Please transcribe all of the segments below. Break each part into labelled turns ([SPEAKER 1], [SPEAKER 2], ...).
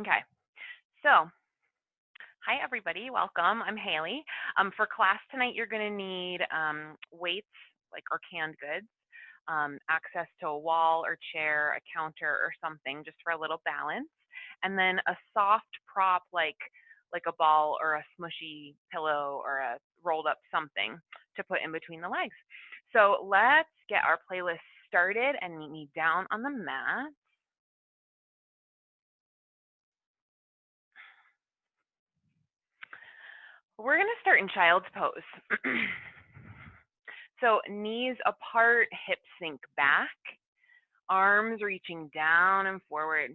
[SPEAKER 1] Okay, so hi everybody, welcome. I'm Haley. For class tonight, you're going to need weights, like or canned goods, access to a wall or chair, a counter or something, just for a little balance, and then a soft prop like a ball or a smushy pillow or a rolled up something to put in between the legs. So let's get our playlist started and meet me down on the mat. We're going to start in child's pose. So knees apart, hips sink back, arms reaching down and forward.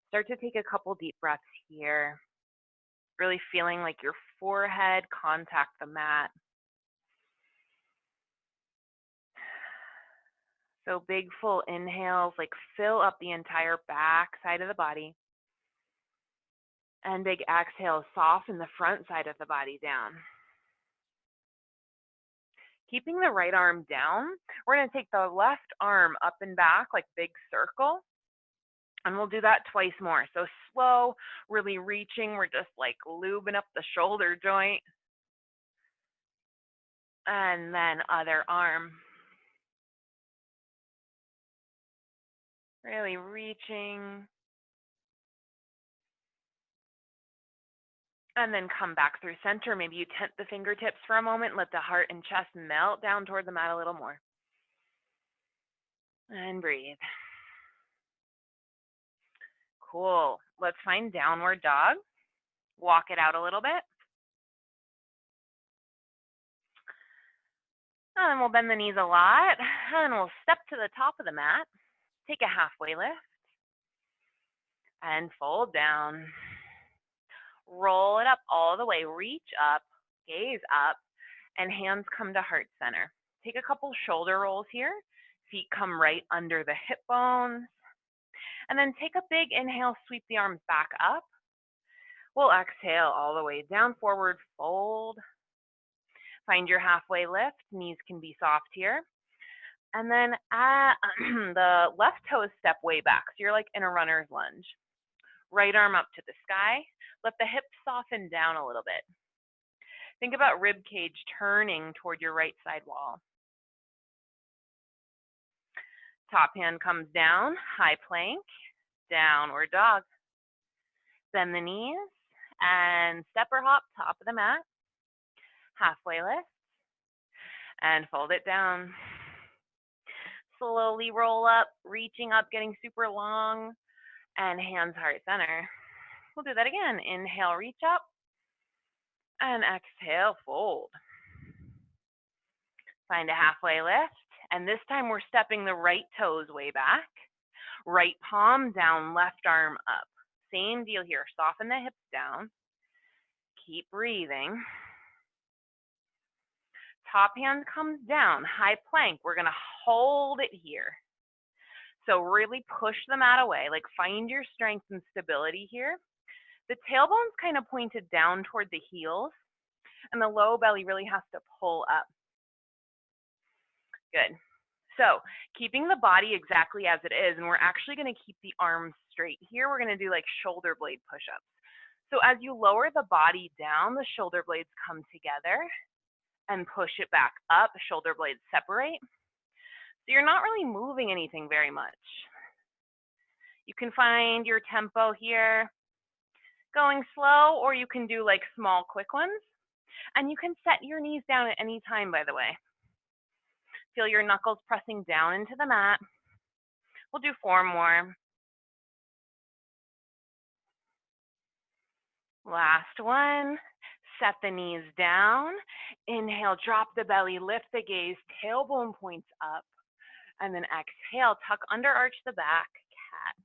[SPEAKER 1] Start to take a couple deep breaths here, really feeling like your forehead contact the mat. So big full inhales, like fill up the entire back side of the body. And big exhales, soften the front side of the body down. Keeping the right arm down, we're going to take the left arm up and back like big circle. And we'll do that twice more. So slow, really reaching. We're just like lubing up the shoulder joint. And then other arm. Really reaching. And then come back through center. Maybe you tent the fingertips for a moment. Let the heart and chest melt down toward the mat a little more. And breathe. Cool. Let's find downward dog. Walk it out a little bit. And we'll bend the knees a lot. And we'll step to the top of the mat. Take a halfway lift. And fold down. Roll it up all the way. Reach up. Gaze up. And hands come to heart center. Take a couple shoulder rolls here. Feet come right under the hip bones. And then take a big inhale, sweep the arms back up. We'll exhale all the way down, forward, fold. Find your halfway lift. Knees can be soft here. And then the left toes step way back. So you're like in a runner's lunge. Right arm up to the sky. Let the hips soften down a little bit. Think about rib cage turning toward your right side wall. Top hand comes down, high plank, downward dog. Bend the knees and step or hop, top of the mat. Halfway lift and fold it down. Slowly roll up, reaching up, getting super long, and hands heart center. We'll do that again. Inhale, reach up, and exhale, fold. Find a halfway lift, and this time we're stepping the right toes way back. Right palm down, left arm up. Same deal here. Soften the hips down. Keep breathing. Top hand comes down, high plank. We're going to hold it here. So really push the mat away, like find your strength and stability here. The tailbone's kind of pointed down toward the heels, and the low belly really has to pull up. Good. So keeping the body exactly as it is, and we're actually going to keep the arms straight here. We're going to do like shoulder blade push-ups. So as you lower the body down, the shoulder blades come together and push it back up. Shoulder blades separate. So you're not really moving anything very much. You can find your tempo here, going slow, or you can do like small, quick ones. And you can set your knees down at any time, by the way. Feel your knuckles pressing down into the mat. We'll do 4 more. Last one. Set the knees down. Inhale, drop the belly, lift the gaze, tailbone points up. And then exhale, tuck under, arch the back, cat.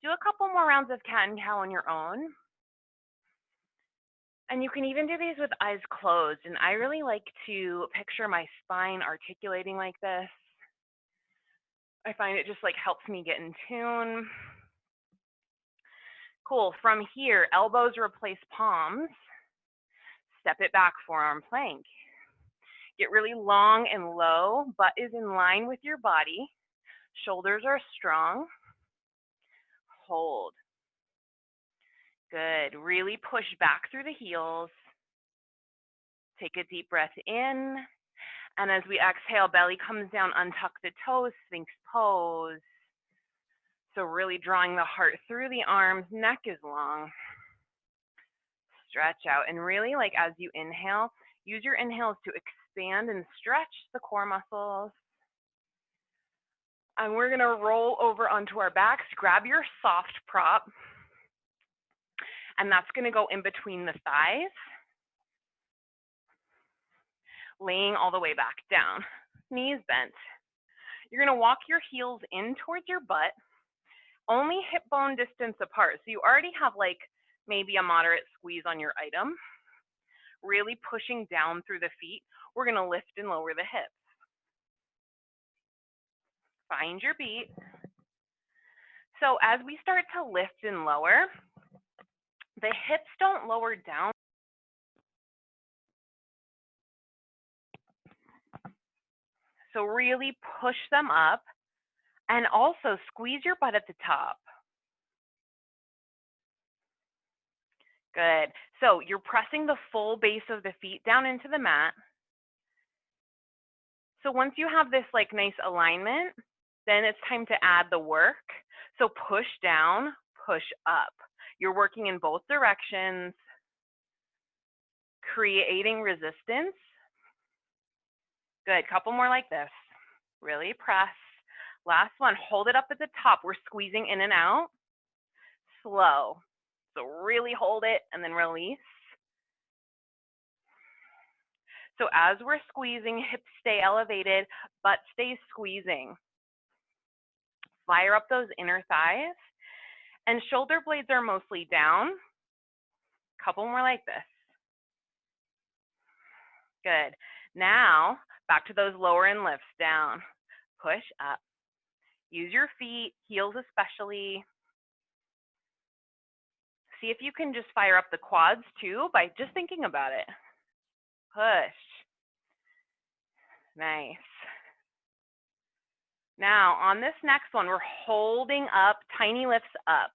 [SPEAKER 1] Do a couple more rounds of cat and cow on your own. And you can even do these with eyes closed. And I really like to picture my spine articulating like this. I find it just like helps me get in tune. Cool. From here, elbows replace palms. Step it back, forearm plank. Get really long and low. Butt is in line with your body. Shoulders are strong. hold. Good. Really push back through the heels. Take a deep breath in. And as we exhale, belly comes down, untuck the toes, Sphinx pose. So really drawing the heart through the arms, neck is long. Stretch out. And really, like as you inhale, use your inhales to expand and stretch the core muscles. And we're going to roll over onto our backs. Grab your soft prop. And that's going to go in between the thighs. Laying all the way back down. Knees bent. You're going to walk your heels in towards your butt. Only hip bone distance apart. So you already have like maybe a moderate squeeze on your item. Really pushing down through the feet. We're going to lift and lower the hips. Find your beat. So as we start to lift and lower, the hips don't lower down. So really push them up and also squeeze your butt at the top. Good. So you're pressing the full base of the feet down into the mat. So once you have this like nice alignment, then it's time to add the work. So push down, push up. You're working in both directions, creating resistance. Good. Couple more like this. Really press. Last one. Hold it up at the top. We're squeezing in and out. Slow. So really hold it and then release. So as we're squeezing, hips stay elevated, butt stays squeezing. Fire up those inner thighs. And shoulder blades are mostly down. Couple more like this. Good. Now, back to those lower and lifts. Down. Push up. Use your feet, heels especially. See if you can just fire up the quads too by just thinking about it. Push. Nice. Now, on this next one, we're holding up, tiny lifts up.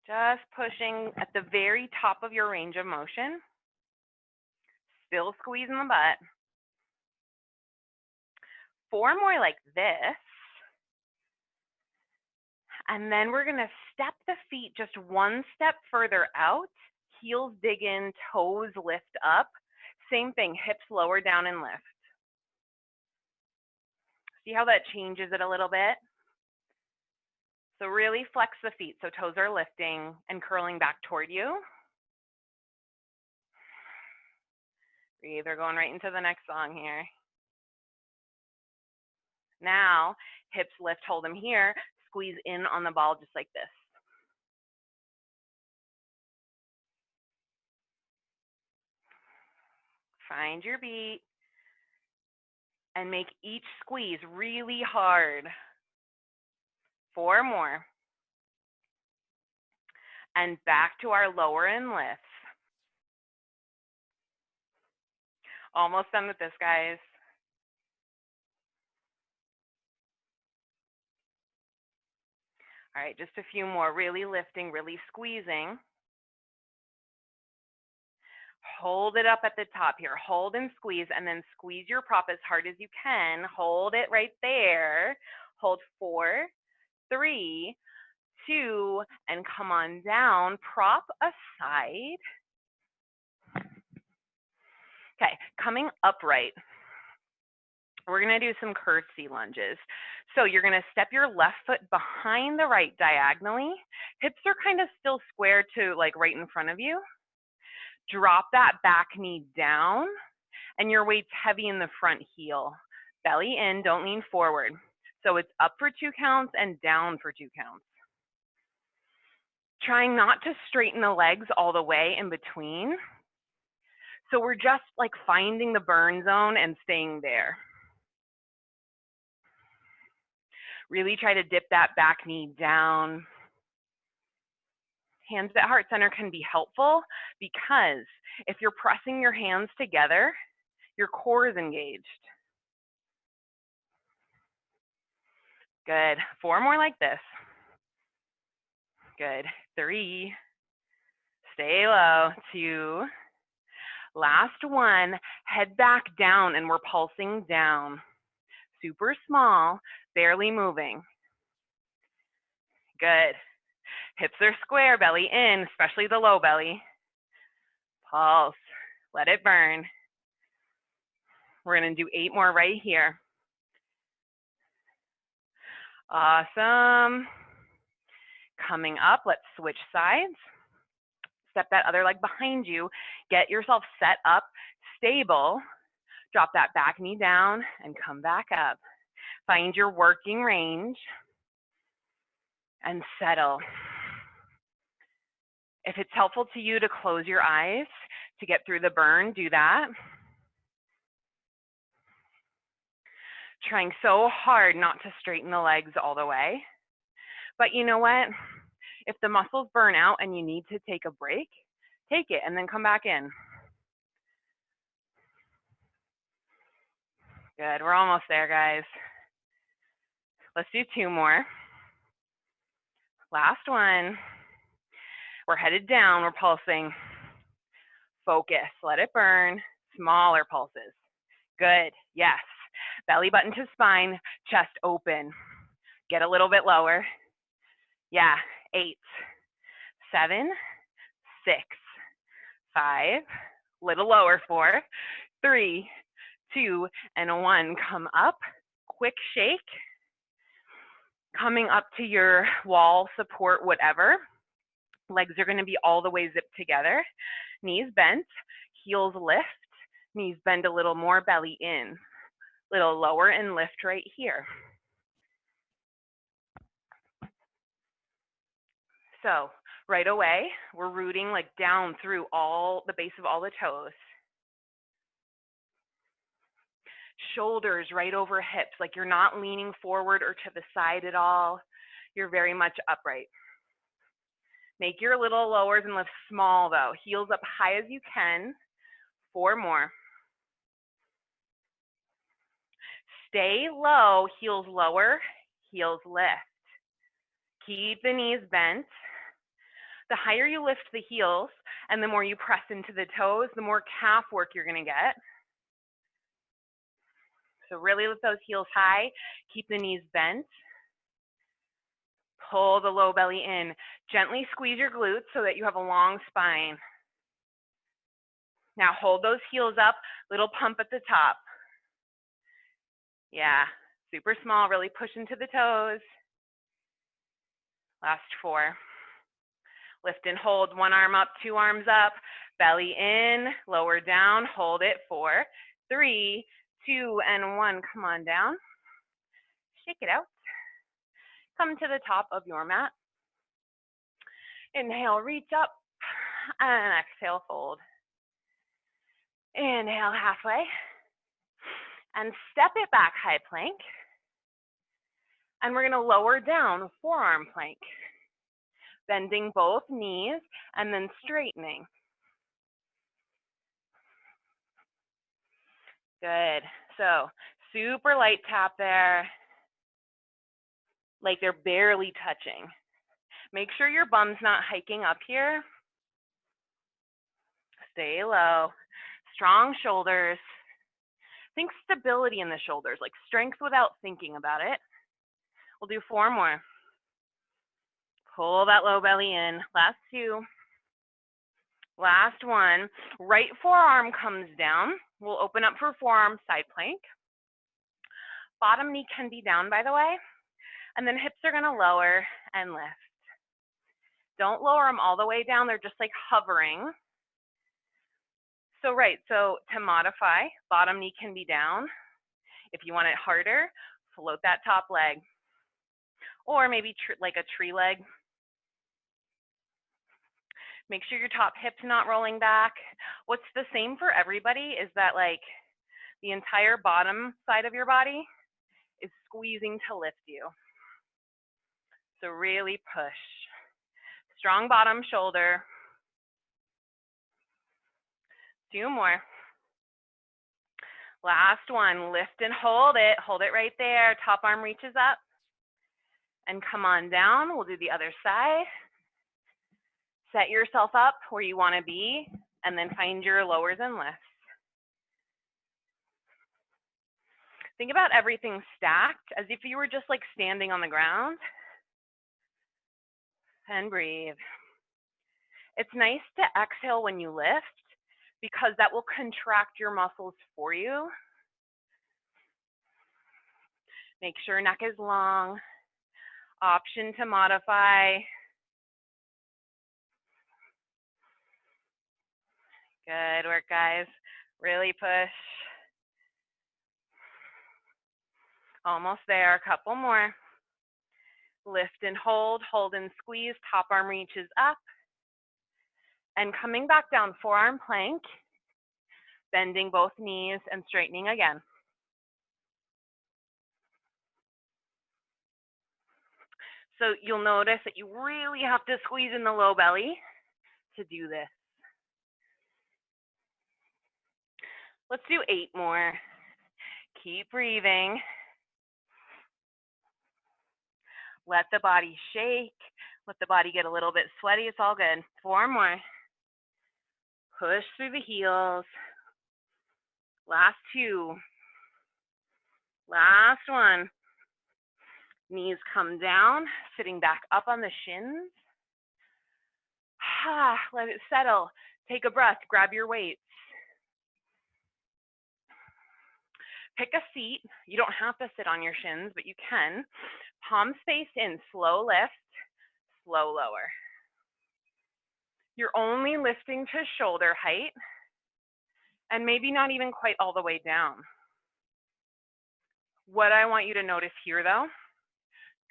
[SPEAKER 1] Just pushing at the very top of your range of motion. Still squeezing the butt. 4 more like this. And then we're going to step the feet just one step further out. Heels dig in, toes lift up. Same thing, hips lower down and lift. See how that changes it a little bit? So really flex the feet so toes are lifting and curling back toward you. Breathe, we're going right into the next song here. Now, hips lift, hold them here. Squeeze in on the ball just like this. Find your beat. And make each squeeze really hard. 4 more. And back to our lower and lifts. Almost done with this, guys. All right, just a few more. Really lifting, really squeezing. Hold it up at the top here. Hold and squeeze, and then squeeze your prop as hard as you can. Hold it right there. Hold 4, 3, 2, and come on down. Prop aside. Okay, coming upright. We're going to do some curtsy lunges. So you're going to step your left foot behind the right diagonally. Hips are kind of still square to like right in front of you. Drop that back knee down, and your weight's heavy in the front heel. Belly in, don't lean forward. So it's up for 2 counts and down for 2 counts. Trying not to straighten the legs all the way in between. So we're just like finding the burn zone and staying there. Really try to dip that back knee down. Hands at heart center can be helpful because if you're pressing your hands together, your core is engaged. Good. 4 more like this. Good. 3. Stay low. 2. Last one. Head back down and we're pulsing down. Super small, barely moving. Good. Hips are square, belly in, especially the low belly. Pulse. Let it burn. We're going to do 8 more right here. Awesome. Coming up, let's switch sides. Step that other leg behind you. Get yourself set up, stable. Drop that back knee down and come back up. Find your working range and settle. If it's helpful to you to close your eyes to get through the burn, do that. Trying so hard not to straighten the legs all the way. But you know what? If the muscles burn out and you need to take a break, take it and then come back in. Good, we're almost there, guys. Let's do 2 more. Last one. We're headed down, we're pulsing. Focus, let it burn. Smaller pulses. Good, yes. Belly button to spine, chest open. Get a little bit lower. Yeah, 8, 7, 6, 5, little lower, 4, 3, 2, and 1. Come up, quick shake. Coming up to your wall, support, whatever. Legs are going to be all the way zipped together. Knees bent, heels lift. Knees bend a little more, belly in. Little lower and lift right here. So right away, we're rooting like down through all the base of all the toes. Shoulders right over hips, like you're not leaning forward or to the side at all. You're very much upright. Make your little lowers and lifts small though. Heels up high as you can. 4 more. Stay low, heels lower, heels lift. Keep the knees bent. The higher you lift the heels and the more you press into the toes, the more calf work you're going to get. So really lift those heels high. Keep the knees bent. Pull the low belly in. Gently squeeze your glutes so that you have a long spine. Now hold those heels up. Little pump at the top. Yeah, super small. Really push into the toes. Last 4. Lift and hold. 1 arm up, 2 arms up. Belly in, lower down. Hold it. 4, 3, 2, and 1. Come on down. Shake it out. Come to the top of your mat. Inhale, reach up, and exhale, fold. Inhale, halfway, and step it back, high plank. And we're gonna lower down, forearm plank. Bending both knees, and then straightening. Good, so super light tap there, like they're barely touching. Make sure your bum's not hiking up here. Stay low, strong shoulders. Think stability in the shoulders, like strength without thinking about it. We'll do 4 more. Pull that low belly in. Last 2. Last 1. Right forearm comes down. We'll open up for forearm side plank. Bottom knee can be down, by the way. And then hips are going to lower and lift. Don't lower them all the way down. They're just like hovering. So to modify, bottom knee can be down. If you want it harder, float that top leg. Or maybe like a tree leg. Make sure your top hip's not rolling back. What's the same for everybody is that like the entire bottom side of your body is squeezing to lift you. So really push. Strong bottom shoulder. 2 more. Last one, lift and hold it. Hold it right there. Top arm reaches up. And come on down. We'll do the other side. Set yourself up where you want to be, and then find your lowers and lifts. Think about everything stacked as if you were just like standing on the ground. And breathe. It's nice to exhale when you lift because that will contract your muscles for you. Make sure neck is long. Option to modify. Good work, guys. Really push. Almost there. A couple more. Lift and hold and squeeze. Top arm reaches up. And coming back down, forearm plank. Bending both knees and straightening again. So you'll notice that you really have to squeeze in the low belly to do this. Let's do 8 more. Keep breathing. Let the body shake. Let the body get a little bit sweaty. It's all good. 4 more. Push through the heels. Last 2. Last 1. Knees come down, sitting back up on the shins. Let it settle. Take a breath. Grab your weights. Pick a seat. You don't have to sit on your shins, but you can. Palms face in. Slow lift, slow lower. You're only lifting to shoulder height and maybe not even quite all the way down. What I want you to notice here though,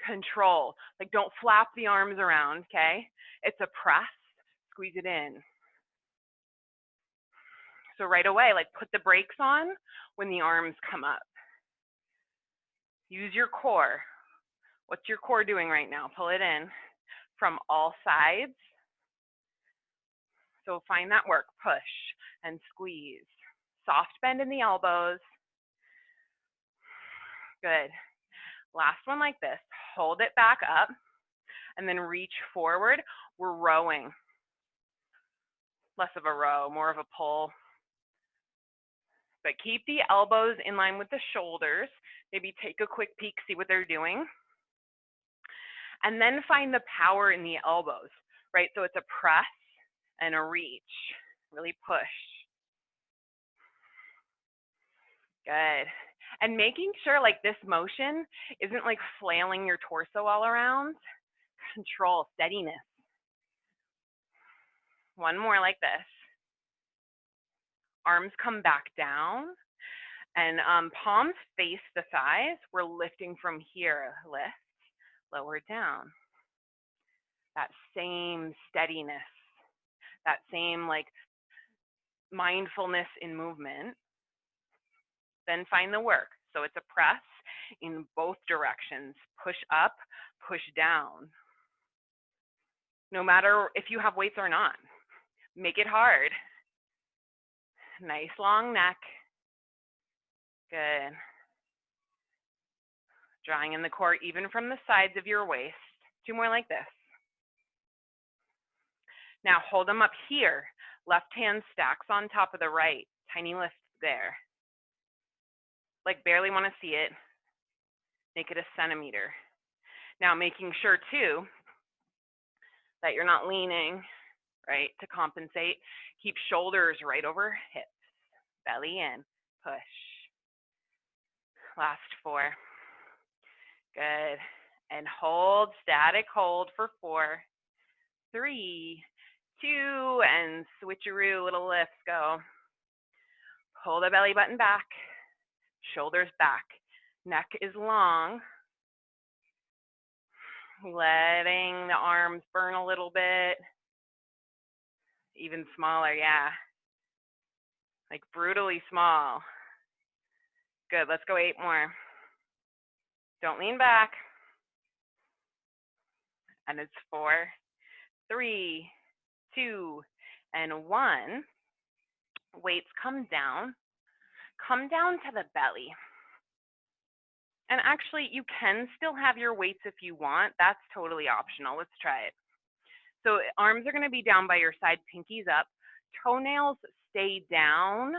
[SPEAKER 1] control. Like don't flap the arms around, okay? It's a press, squeeze it in. So right away, like put the brakes on when the arms come up. Use your core. What's your core doing right now? Pull it in from all sides. So find that work, push and squeeze. Soft bend in the elbows. Good. Last one like this. Hold it back up and then reach forward. We're rowing. Less of a row, more of a pull. But keep the elbows in line with the shoulders. Maybe take a quick peek, see what they're doing. And then find the power in the elbows, right? So it's a press and a reach. Really push. Good. And making sure like this motion isn't like flailing your torso all around. Control, steadiness. 1 more like this. Arms come back down and palms face the thighs. We're lifting from here. Lift, lower down. That same steadiness, that same like mindfulness in movement. Then find the work. So it's a press in both directions. Push up, push down. No matter if you have weights or not. Make it hard. Nice long neck. Good. Drawing in the core even from the sides of your waist. 2 more like this. Now hold them up here. Left hand stacks on top of the right. Tiny lift there. Like barely want to see it. Make it a centimeter. Now making sure too that you're not leaning, right, to compensate. Keep shoulders right over hips. Belly in. Push. Last 4. Good. And hold, static hold for 4, 3, 2, and switcheroo, little lifts, go. Pull the belly button back, shoulders back, neck is long. Letting the arms burn a little bit. Even smaller, yeah. Like brutally small. Good, let's go 8 more. Don't lean back. And it's 4, 3, 2, and 1. Weights come down to the belly. And actually, you can still have your weights if you want. That's totally optional. Let's try it. So arms are going to be down by your side, pinkies up. Toenails stay down.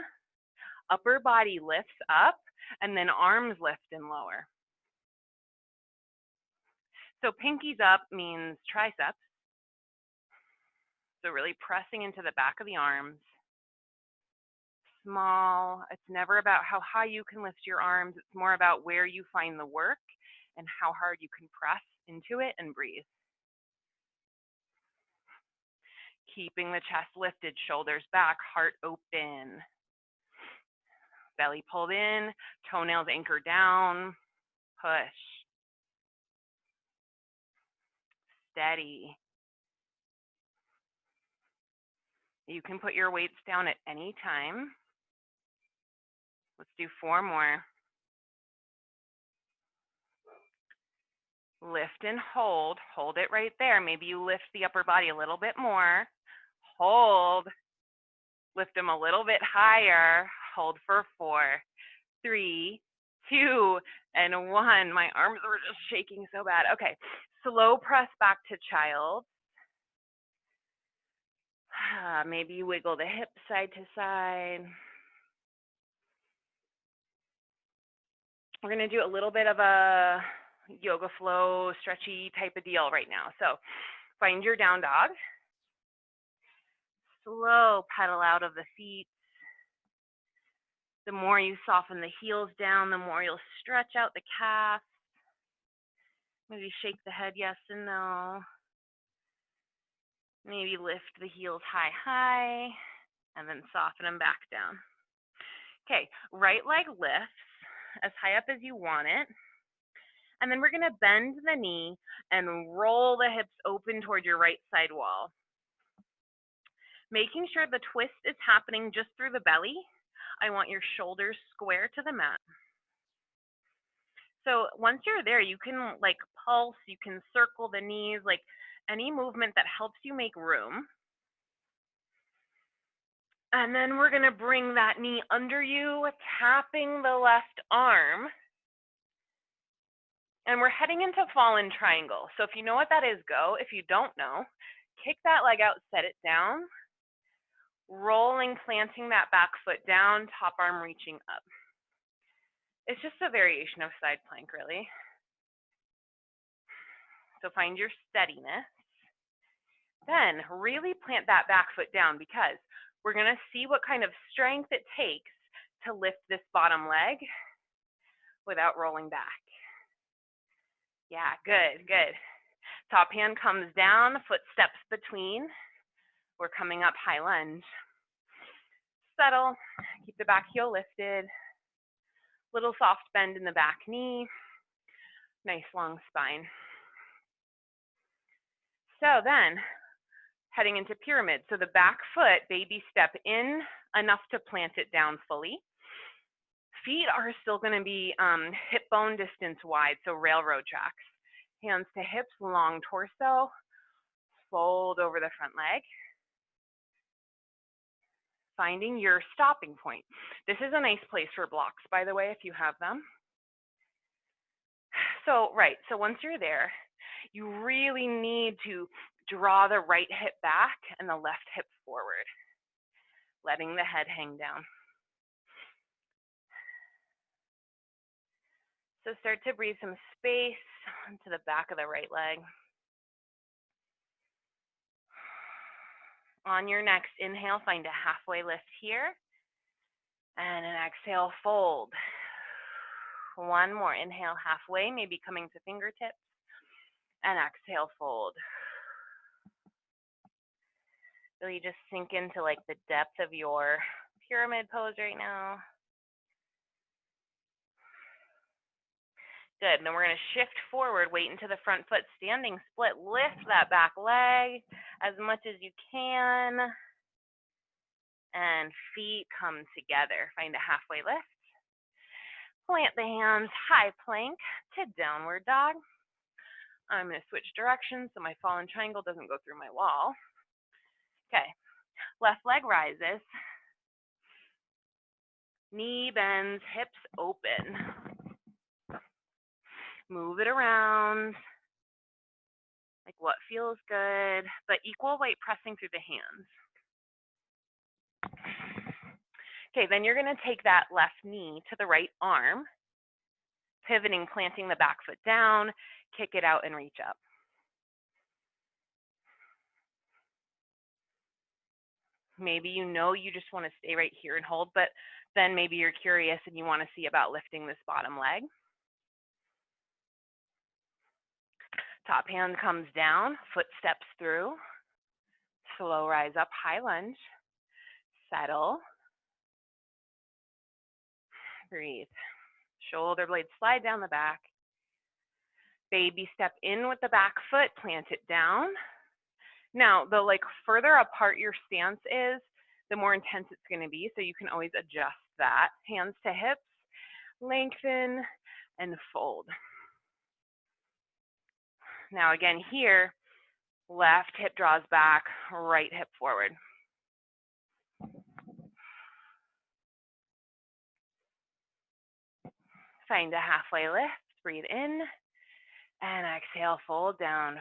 [SPEAKER 1] Upper body lifts up, and then arms lift and lower. So pinkies up means triceps. So really pressing into the back of the arms. Small. It's never about how high you can lift your arms. It's more about where you find the work and how hard you can press into it and breathe. Keeping the chest lifted, shoulders back, heart open. Belly pulled in, toenails anchored down, push. Steady. You can put your weights down at any time. Let's do 4 more. Lift and hold. Hold it right there. Maybe you lift the upper body a little bit more. Hold. Lift them a little bit higher. Hold for 4, 3, 2, and 1. My arms were just shaking so bad. Okay, slow press back to child. Maybe you wiggle the hips side to side. We're going to do a little bit of a yoga flow, stretchy type of deal right now. So find your down dog. Slow pedal out of the feet. The more you soften the heels down, the more you'll stretch out the calf. Maybe shake the head yes and no. Maybe lift the heels high, and then soften them back down. Okay, right leg lifts as high up as you want it. And then we're going to bend the knee and roll the hips open toward your right side wall. Making sure the twist is happening just through the belly. I want your shoulders square to the mat. So once you're there, you can like pulse, you can circle the knees, like any movement that helps you make room. And then we're going to bring that knee under you, tapping the left arm. And we're heading into fallen triangle. So if you know what that is, go. If you don't know, kick that leg out, set it down. Rolling, planting that back foot down, top arm reaching up. It's just a variation of side plank, really. So find your steadiness. Then really plant that back foot down because we're going to see what kind of strength it takes to lift this bottom leg without rolling back. Yeah, good, good. Top hand comes down, foot steps between. We're coming up high lunge. Settle, keep the back heel lifted. Little soft bend in the back knee. Nice long spine. So then, heading into pyramid. So the back foot, baby step in enough to plant it down fully. Feet are still going to be hip bone distance wide, so railroad tracks. Hands to hips, long torso. Fold over the front leg. Finding your stopping point. This is a nice place for blocks, by the way, if you have them. So, right, so once you're there, you really need to draw the right hip back and the left hip forward, letting the head hang down. So start to breathe some space into the back of the right leg. On your next inhale, find a halfway lift here. And an exhale, fold. One more, inhale halfway, maybe coming to fingertips. And exhale, fold. Really just sink into like the depth of your pyramid pose right now. Good, and then we're going to shift forward, weight into the front foot, standing split, lift that back leg as much as you can. And feet come together. Find a halfway lift. Plant the hands, high plank to downward dog. I'm going to switch directions so my fallen triangle doesn't go through my wall. Okay, left leg rises. Knee bends, hips open. Move it around, like what feels good, but equal weight pressing through the hands. Okay, then you're gonna take that left knee to the right arm, pivoting, planting the back foot down, kick it out and reach up. Maybe you know you just want to stay right here and hold, but then maybe you're curious and you want to see about lifting this bottom leg. Top hand comes down, foot steps through, slow rise up, high lunge, settle, breathe. Shoulder blades slide down the back. Baby step in with the back foot, plant it down. Now, the further apart your stance is, the more intense it's going to be, so you can always adjust that. Hands to hips, lengthen, and fold. Now again here, left hip draws back, right hip forward. Find a halfway lift, breathe in, and exhale, fold down.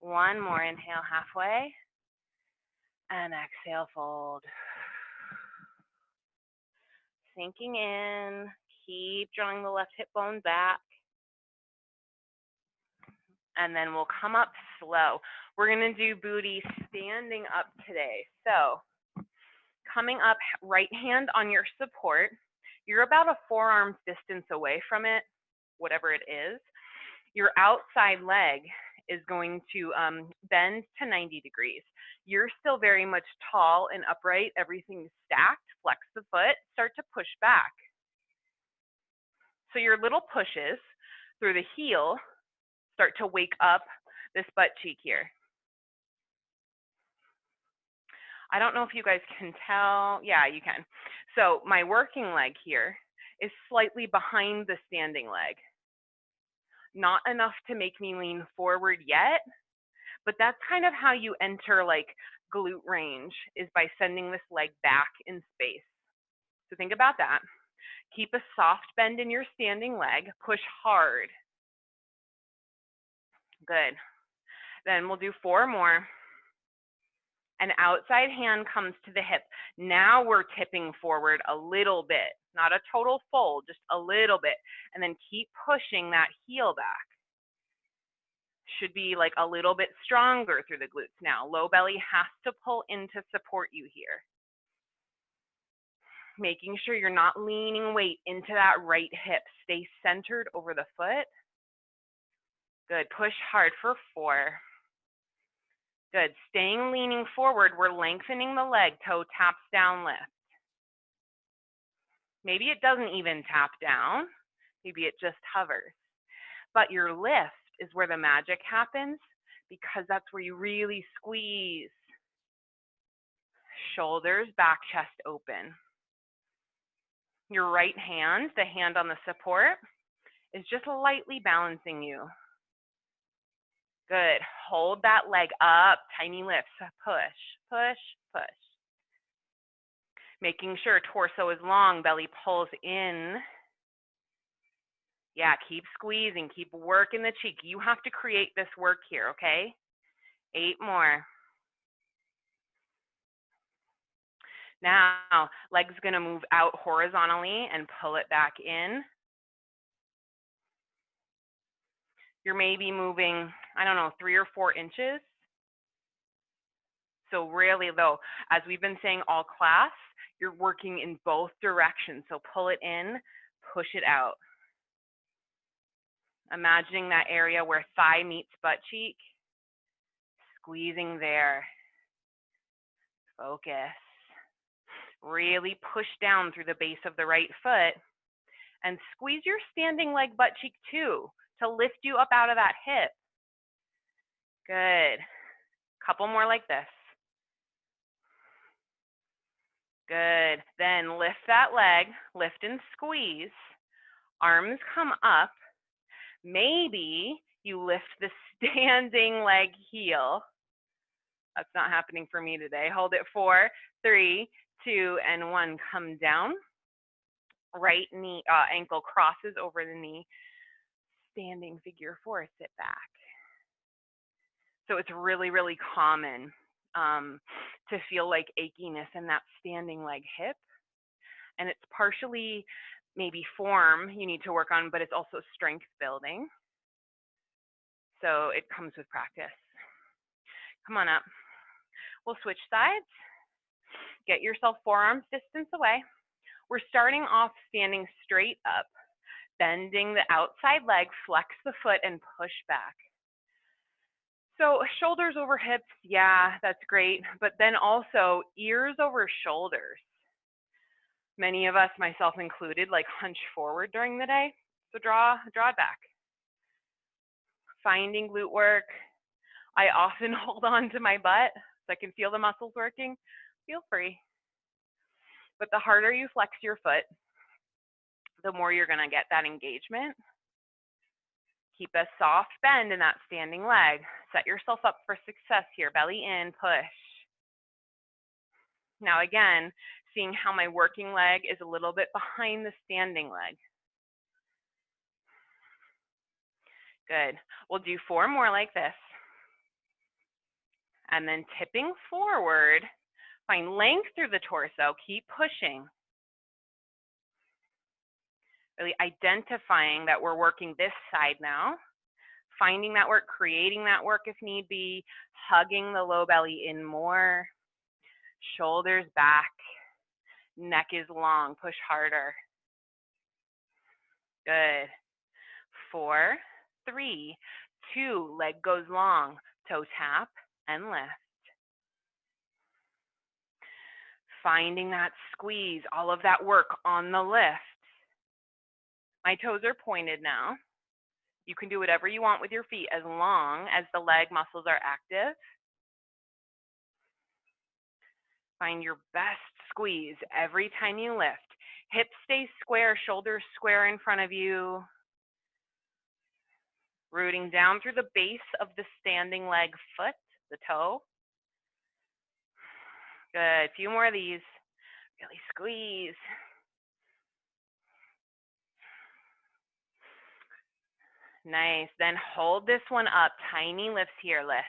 [SPEAKER 1] One more, inhale halfway, and exhale, fold. Sinking in, keep drawing the left hip bone back. And then we'll come up slow. We're gonna do booty standing up today. So coming up, right hand on your support. You're about a forearm distance away from it, whatever it is. Your outside leg is going to bend to 90 degrees. You're still very much tall and upright, everything's stacked. Flex the foot, start to push back. So your little pushes through the heel start to wake up this butt cheek here. I don't know if you guys can tell. Yeah, you can. So my working leg here is slightly behind the standing leg. Not enough to make me lean forward yet, but that's kind of how you enter glute range, is by sending this leg back in space. So think about that. Keep a soft bend in your standing leg, push hard. Good. Then we'll do 4 more. An outside hand comes to the hip. Now we're tipping forward a little bit, not a total fold, just a little bit. And then keep pushing that heel back. Should be a little bit stronger through the glutes now. Low belly has to pull in to support you here. Making sure you're not leaning weight into that right hip. Stay centered over the foot. Good. Push hard for 4. Good. Staying leaning forward, we're lengthening the leg, toe taps down, lift. Maybe it doesn't even tap down. Maybe it just hovers. But your lift is where the magic happens, because that's where you really squeeze. Shoulders, back, chest open. Your right hand, the hand on the support, is just lightly balancing you. Good. Hold that leg up, tiny lifts. Push, push, push. Making sure torso is long, belly pulls in. Yeah, keep squeezing, keep working the cheek. You have to create this work here, okay? 8 more. Now, leg's gonna move out horizontally and pull it back in. You're maybe moving, I don't know, 3 or 4 inches. So really though, as we've been saying all class, you're working in both directions. So pull it in, push it out. Imagining that area where thigh meets butt cheek. Squeezing there. Focus. Really push down through the base of the right foot and squeeze your standing leg butt cheek too to lift you up out of that hip. Good. Couple more like this. Good. Then lift that leg, lift and squeeze. Arms come up. Maybe you lift the standing leg heel. That's not happening for me today. Hold it 4, 3, 2, and 1. Come down. right knee, ankle crosses over the knee. Standing figure 4, sit back. So it's really, really common to feel like achiness in that standing leg hip. And it's partially maybe form you need to work on, but it's also strength building. So it comes with practice. Come on up. We'll switch sides. Get yourself forearms distance away. We're starting off standing straight up, bending the outside leg, flex the foot, and push back. So shoulders over hips, yeah, that's great. But then also ears over shoulders. Many of us, myself included, like hunch forward during the day. So draw it back. Finding glute work. I often hold on to my butt so I can feel the muscles working. Feel free. But the harder you flex your foot, the more you're going to get that engagement. Keep a soft bend in that standing leg. Set yourself up for success here. Belly in, push. Now again, seeing how my working leg is a little bit behind the standing leg. Good. We'll do 4 more like this. And then tipping forward, find length through the torso, keep pushing. Really identifying that we're working this side now, finding that work, creating that work if need be, hugging the low belly in more, shoulders back, neck is long, push harder. Good. 4, 3, 2, leg goes long, toe tap and lift. Finding that squeeze, all of that work on the lift. My toes are pointed now. You can do whatever you want with your feet as long as the leg muscles are active. Find your best squeeze every time you lift. Hips stay square, shoulders square in front of you. Rooting down through the base of the standing leg foot, the toe. Good, a few more of these. Really squeeze. Nice, then hold this one up. Tiny lifts here, lift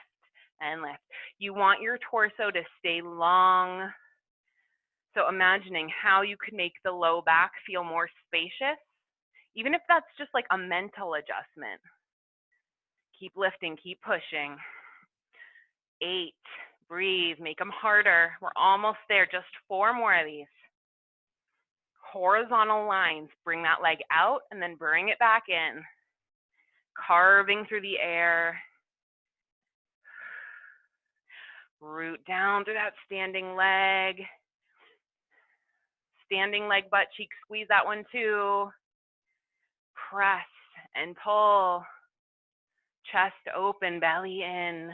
[SPEAKER 1] and lift. You want your torso to stay long. So imagining how you could make the low back feel more spacious, even if that's just like a mental adjustment. Keep lifting, keep pushing. 8, breathe, make them harder. We're almost there, just 4 more of these. Horizontal lines, bring that leg out and then bring it back in. Carving through the air. Root down through that standing leg. Standing leg, butt cheek, squeeze that one too. Press and pull. Chest open, belly in.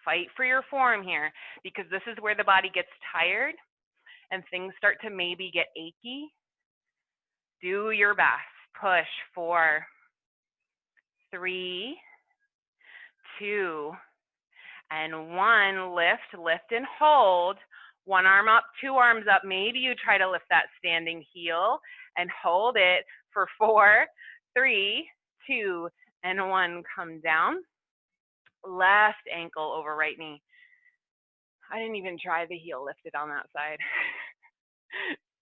[SPEAKER 1] Fight for your form here because this is where the body gets tired and things start to maybe get achy. Do your best. Push. 4, 3, 2, and 1. Lift and hold. 1 arm up, 2 arms up. Maybe you try to lift that standing heel and hold it for 4, 3, 2, and 1. Come down. Left ankle over right knee. I didn't even try the heel lifted on that side.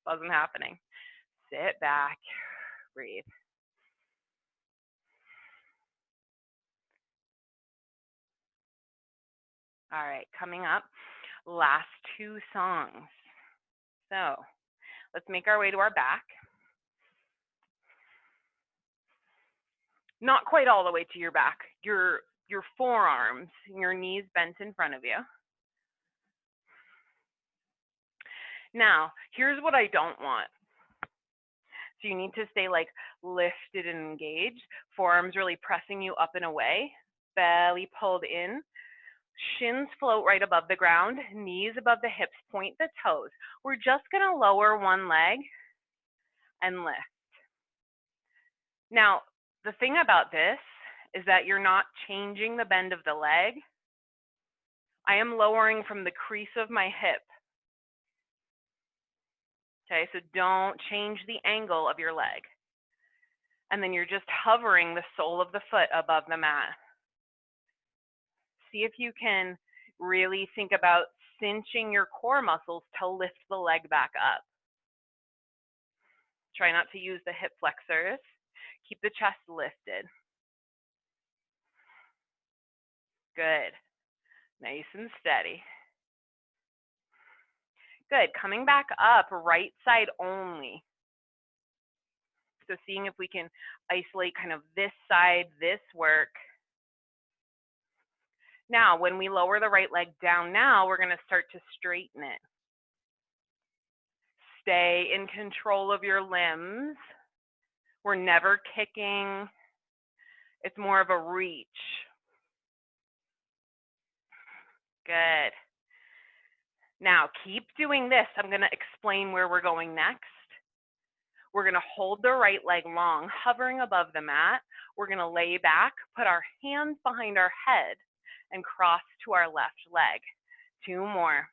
[SPEAKER 1] Wasn't happening. Sit back, breathe. All right, coming up, last 2 songs. So let's make our way to our back. Not quite all the way to your back. Your forearms, your knees bent in front of you. Now, here's what I don't want. So you need to stay like lifted and engaged. Forearms really pressing you up and away. Belly pulled in. Shins float right above the ground. Knees above the hips. Point the toes. We're just going to lower one leg and lift. Now, the thing about this is that you're not changing the bend of the leg. I am lowering from the crease of my hip. Okay, so don't change the angle of your leg. And then you're just hovering the sole of the foot above the mat. See if you can really think about cinching your core muscles to lift the leg back up. Try not to use the hip flexors. Keep the chest lifted. Good. Nice and steady. Good. Coming back up, right side only. So seeing if we can isolate kind of this side, this work. Now, when we lower the right leg down now, we're going to start to straighten it. Stay in control of your limbs. We're never kicking. It's more of a reach. Good. Now, keep doing this. I'm going to explain where we're going next. We're going to hold the right leg long, hovering above the mat. We're going to lay back, put our hands behind our head, and cross to our left leg. 2 more.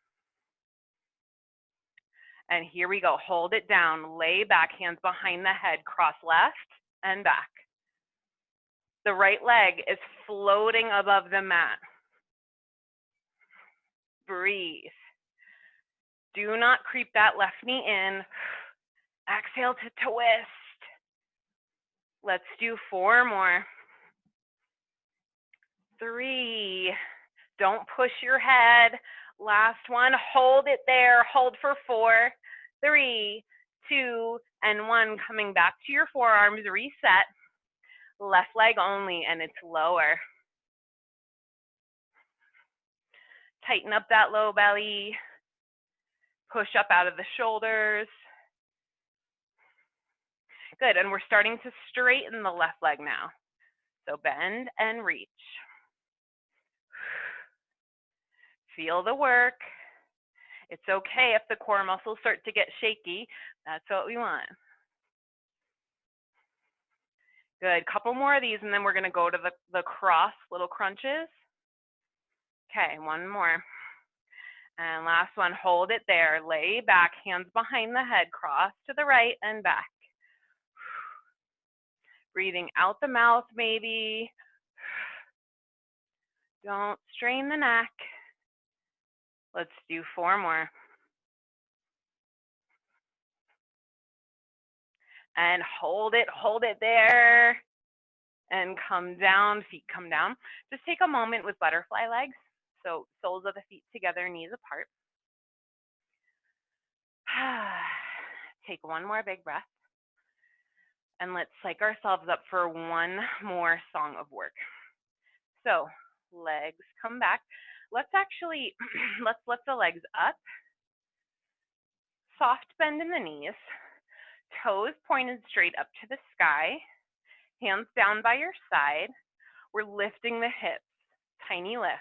[SPEAKER 1] And here we go. Hold it down. Lay back, hands behind the head, cross left and back. The right leg is floating above the mat. Breathe. Do not creep that left knee in. Exhale to twist. Let's do 4 more. 3. Don't push your head. Last one. Hold it there. Hold for 4. 3, 2, and 1. Coming back to your forearms. Reset. Left leg only, and it's lower. Tighten up that low belly. Push up out of the shoulders. Good, and we're starting to straighten the left leg now. So bend and reach. Feel the work. It's okay if the core muscles start to get shaky. That's what we want. Good, couple more of these, and then we're gonna go to the cross, little crunches. Okay, 1 more. And last one, hold it there. Lay back, hands behind the head, cross to the right and back. Breathing out the mouth maybe. Don't strain the neck. Let's do 4 more. And hold it there. And come down, feet come down. Just take a moment with butterfly legs. So soles of the feet together, knees apart. Take 1 more big breath. And let's psych ourselves up for 1 more song of work. So legs come back. Let's actually, let's lift the legs up. Soft bend in the knees. Toes pointed straight up to the sky. Hands down by your side. We're lifting the hips. Tiny lift.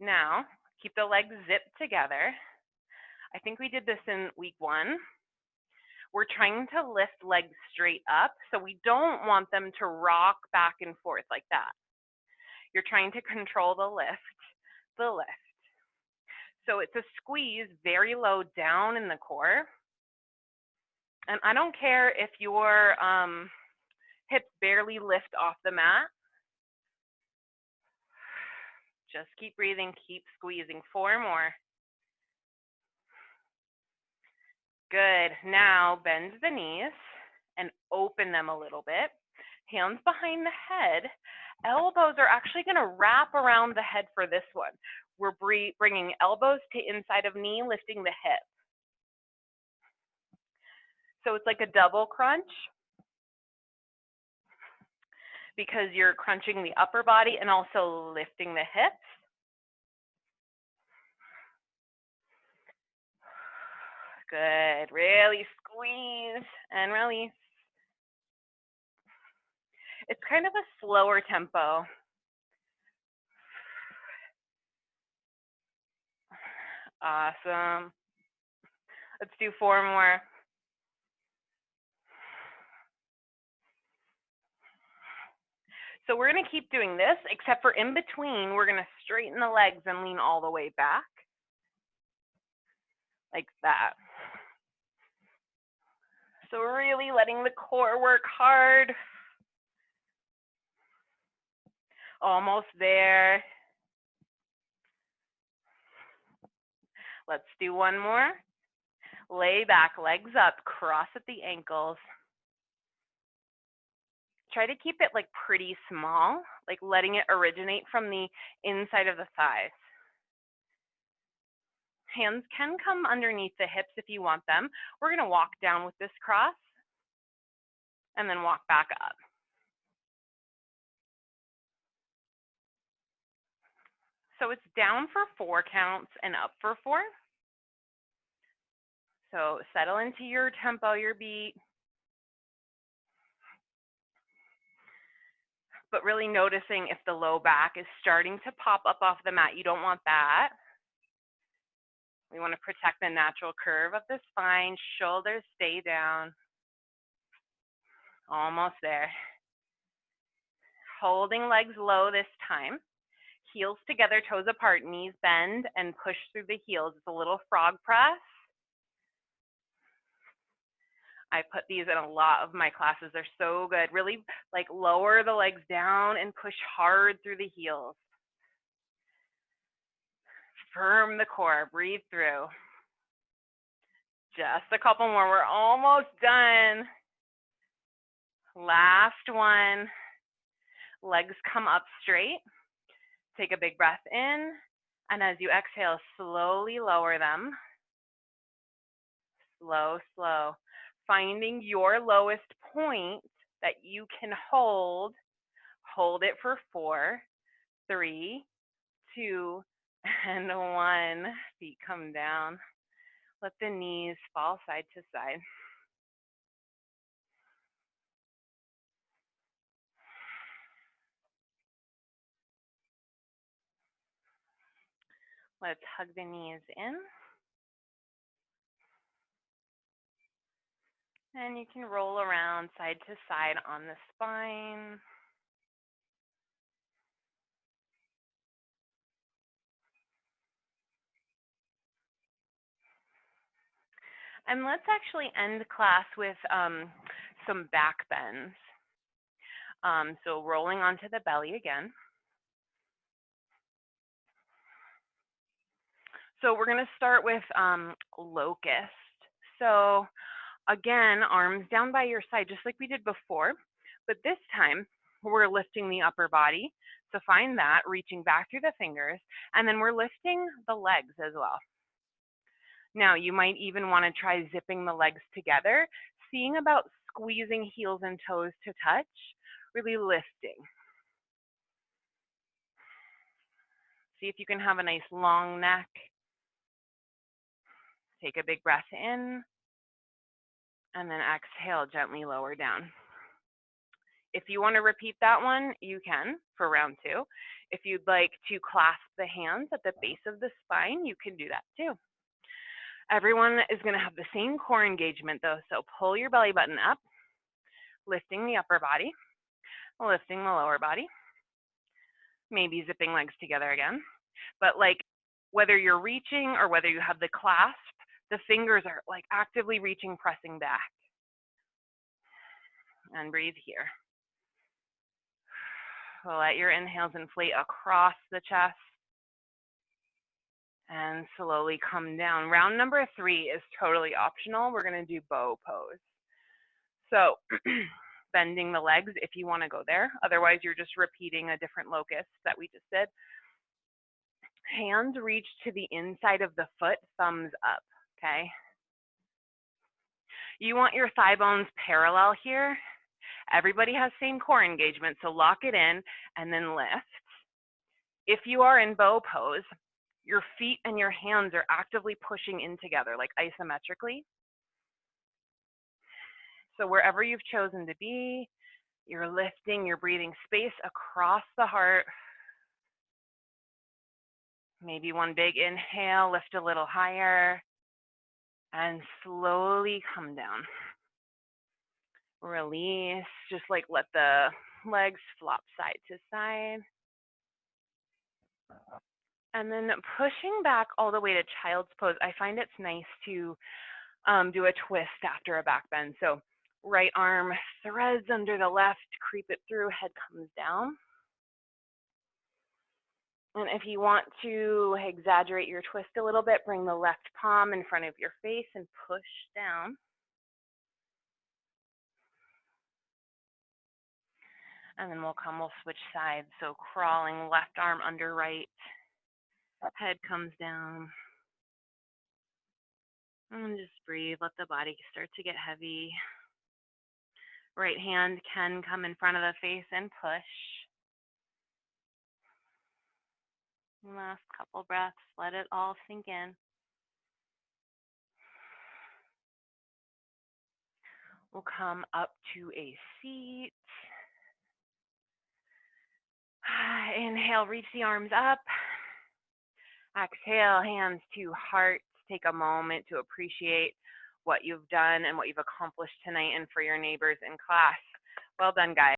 [SPEAKER 1] Now, keep the legs zipped together. I think we did this in week 1. We're trying to lift legs straight up, so we don't want them to rock back and forth like that. You're trying to control the lift, So it's a squeeze very low down in the core. And I don't care if your hips barely lift off the mat. Just keep breathing, keep squeezing. 4 more. Good. Now bend the knees and open them a little bit. Hands behind the head. Elbows are actually going to wrap around the head for this one. We're bringing elbows to inside of knee, lifting the hip. So it's like a double crunch because you're crunching the upper body and also lifting the hips. Good. Really squeeze and release. It's kind of a slower tempo. Awesome. Let's do 4 more. So we're going to keep doing this, except for in between, we're going to straighten the legs and lean all the way back. like that. So really letting the core work hard. Almost there. Let's do one more. Lay back, legs up, cross at the ankles. Try to keep it like pretty small, like letting it originate from the inside of the thighs. Hands can come underneath the hips if you want them. We're going to walk down with this cross and then walk back up. So it's down for 4 counts and up for 4. So settle into your tempo, your beat. But really noticing if the low back is starting to pop up off the mat. You don't want that. We want to protect the natural curve of the spine. Shoulders stay down. Almost there. Holding legs low this time. Heels together, toes apart, knees bend, and push through the heels. It's a little frog press. I put these in a lot of my classes. They're so good. Really like lower the legs down and push hard through the heels. Firm the core, breathe through. Just a couple more, we're almost done. Last one. Legs come up straight. Take a big breath in, and as you exhale, slowly lower them. Slow, slow. Finding your lowest point that you can hold. Hold it for 4, 3, 2, and 1. Feet come down. Let the knees fall side to side. Let's hug the knees in. And you can roll around side to side on the spine. And let's actually end class with some back bends. So rolling onto the belly again. So we're going to start with locust. So again, arms down by your side, just like we did before. But this time, we're lifting the upper body. So find that, reaching back through the fingers. And then we're lifting the legs as well. Now, you might even want to try zipping the legs together, seeing about squeezing heels and toes to touch, really lifting. See if you can have a nice long neck. Take a big breath in, and then exhale, gently lower down. If you want to repeat that one, you can for round 2. If you'd like to clasp the hands at the base of the spine, you can do that too. Everyone is going to have the same core engagement though, so pull your belly button up, lifting the upper body, lifting the lower body, maybe zipping legs together again. But like whether you're reaching or whether you have the clasp, the fingers are like actively reaching, pressing back. And breathe here. Let your inhales inflate across the chest and slowly come down. Round number 3 is totally optional. We're going to do bow pose. So bending the legs if you want to go there. Otherwise, you're just repeating a different locust that we just did. Hands reach to the inside of the foot, thumbs up, okay? You want your thigh bones parallel here. Everybody has same core engagement, so lock it in and then lift. If you are in bow pose, your feet and your hands are actively pushing in together, like isometrically. So wherever you've chosen to be, you're lifting, you're breathing space across the heart. Maybe one big inhale, lift a little higher, and slowly come down. Release, just like let the legs flop side to side. And then pushing back all the way to child's pose. I find it's nice to do a twist after a back bend. So right arm threads under the left, creep it through, head comes down. And if you want to exaggerate your twist a little bit, bring the left palm in front of your face and push down. And then we'll switch sides. So crawling left arm under right, head comes down. And just breathe, let the body start to get heavy. Right hand can come in front of the face and push. Last couple breaths, let it all sink in. We'll come up to a seat. Inhale, reach the arms up. Exhale, hands to heart. Take a moment to appreciate what you've done and what you've accomplished tonight and for your neighbors in class. Well done, guys.